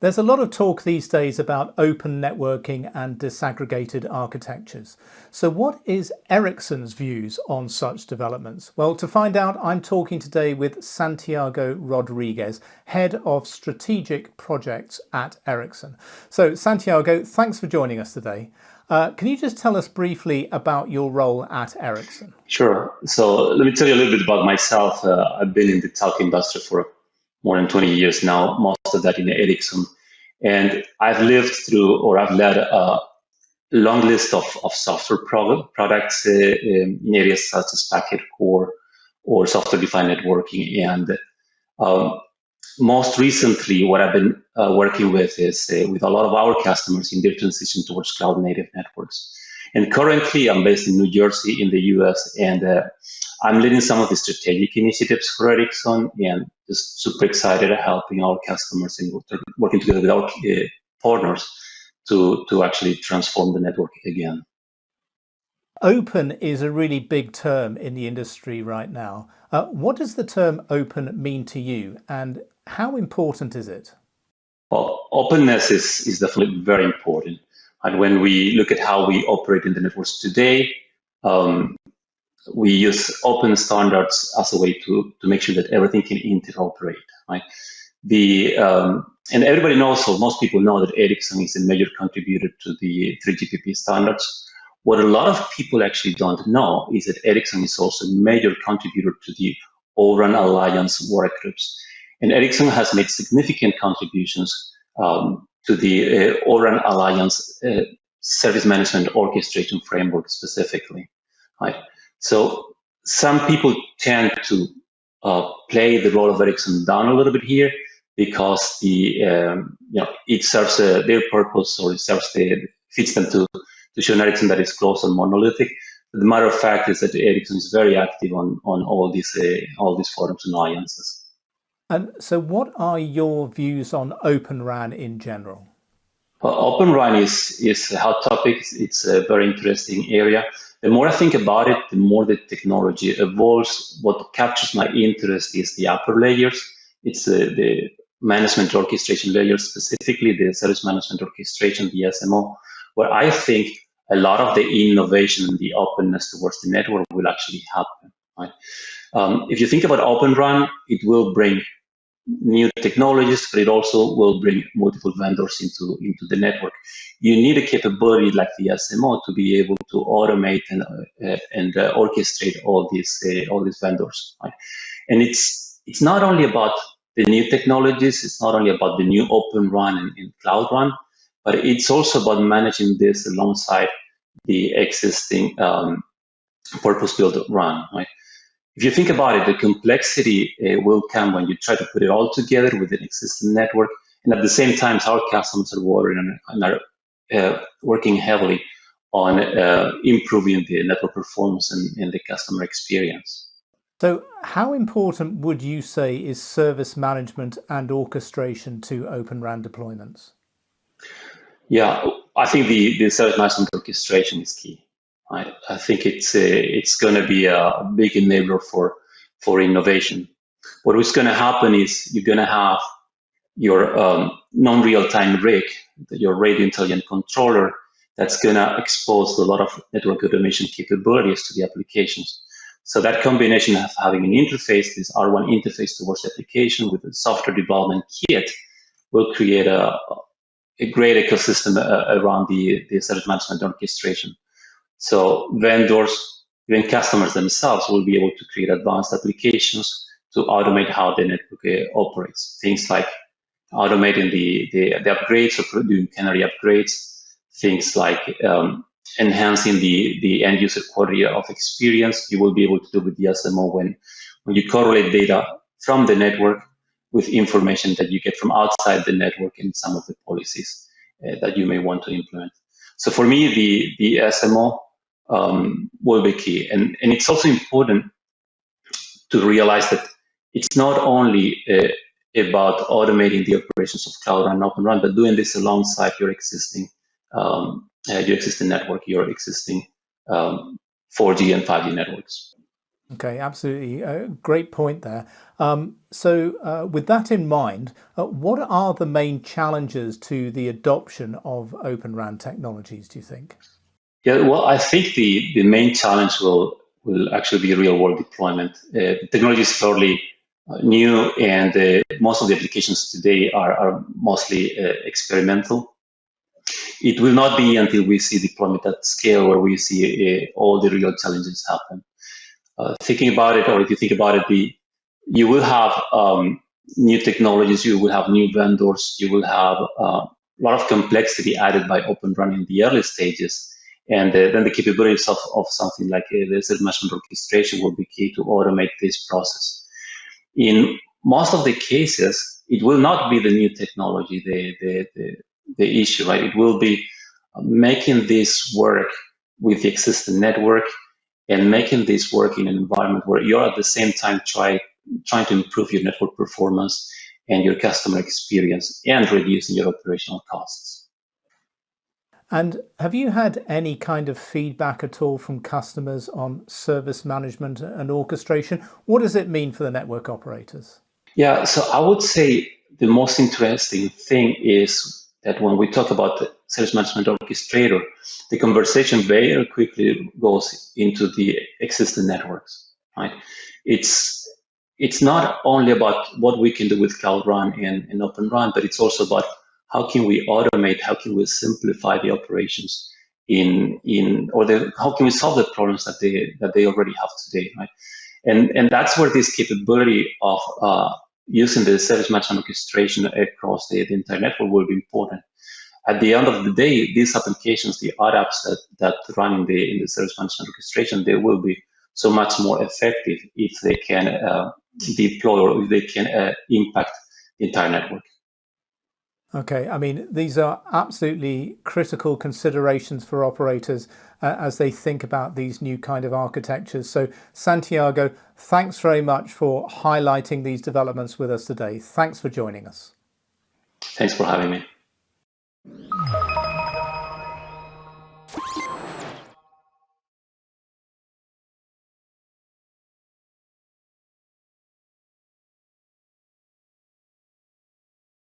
There's a lot of talk these days about open networking and disaggregated architectures. So what is Ericsson's views on such developments? Well, to find out, I'm talking today with Santiago Rodriguez, Head of Strategic Projects at Ericsson. So Santiago, thanks for joining us today. Can you just tell us briefly about your role at Ericsson? Sure. So let me tell you a little bit about myself. I've been in the telco industry for more than 20 years now, most of that in Ericsson. And I've lived through, or I've led a long list of software products in areas such as packet core or software-defined networking. And most recently, what I've been working with is with a lot of our customers in their transition towards cloud-native networks. And currently, I'm based in New Jersey in the US, and I'm leading some of the strategic initiatives for Ericsson, and just super excited at helping our customers and working together with our partners to actually transform the network again. Open is a really big term in the industry right now. What does the term open mean to you, and how important is it? Well, openness is definitely very important. And when we look at how we operate in the networks today, we use open standards as a way to make sure that everything can interoperate, right? And everybody knows, or most people know, that Ericsson is a major contributor to the 3GPP standards. What a lot of people actually don't know is that Ericsson is also a major contributor to the O-RAN Alliance work groups. And Ericsson has made significant contributions to the O-RAN Alliance Service Management and Orchestration framework specifically, right? So some people tend to play the role of Ericsson down a little bit here because it serves their purpose, or fits them to show an Ericsson that is close and monolithic. But the matter of fact is that Ericsson is very active on all these forums and alliances. And so what are your views on Open RAN in general? Open RAN is a hot topic. It's a very interesting area. The more I think about it, the more the technology evolves. What captures my interest is the upper layers. It's the management orchestration layers, specifically the service management orchestration, the SMO, where I think a lot of the innovation and the openness towards the network will actually happen. Right? If you think about Open RAN, it will bring new technologies, but it also will bring multiple vendors into the network. You need a capability like the SMO to be able to automate and orchestrate all these vendors. Right? And it's not only about the new technologies, it's not only about the new Open RAN and Cloud RAN, but it's also about managing this alongside the existing purpose-built RAN. Right? If you think about it, the complexity will come when you try to put it all together with an existing network, and at the same time, our customers are working heavily on improving the network performance and the customer experience. So how important would you say is service management and orchestration to Open RAN deployments? Yeah, I think the service management orchestration is key. I think it's going to be a big enabler for innovation. What is going to happen is you're going to have your non-real-time RIC, your radio intelligent controller, that's going to expose a lot of network automation capabilities to the applications. So that combination of having an interface, this R1 interface towards the application with a software development kit, will create a great ecosystem around the service management orchestration. So vendors, even customers themselves, will be able to create advanced applications to automate how the network operates. Things like automating the upgrades or doing canary upgrades, things like enhancing the end user quality of experience. You will be able to do with the SMO when you correlate data from the network with information that you get from outside the network and some of the policies that you may want to implement. So for me, the SMO will be key. And it's also important to realize that it's not only about automating the operations of Cloud RAN and Open RAN, but doing this alongside your existing network, your existing 4G and 5G networks. Okay, absolutely. Great point there. With that in mind, what are the main challenges to the adoption of Open RAN technologies, do you think? Yeah, well, I think the main challenge will actually be real world deployment. The technology is fairly new, and most of the applications today are mostly experimental. It will not be until we see deployment at scale where we see all the real challenges happen. Thinking about it, or if you think about it, you will have new technologies, you will have new vendors, you will have a lot of complexity added by Open RAN in the early stages. And then the capabilities of something like the Service Management Orchestration will be key to automate this process. In most of the cases, it will not be the new technology, the issue, right? It will be making this work with the existing network and making this work in an environment where you're at the same time trying to improve your network performance and your customer experience and reducing your operational costs. And have you had any kind of feedback at all from customers on service management and orchestration? What does it mean for the network operators? Yeah, so I would say the most interesting thing is that when we talk about the Service Management Orchestrator, the conversation very quickly goes into the existing networks, right? It's not only about what we can do with Cloud Run and Open Run, but it's also about how can we automate, how can we simplify the operations how can we solve the problems that they already have today, right? And that's where this capability of using the service management orchestration across the entire network will be important. At the end of the day, these applications, the odd apps that run in the service management orchestration, they will be so much more effective if they can deploy or if they can impact the entire network. Okay, I mean, these are absolutely critical considerations for operators as they think about these new kind of architectures. So, Santiago, thanks very much for highlighting these developments with us today. Thanks for joining us. Thanks for having me.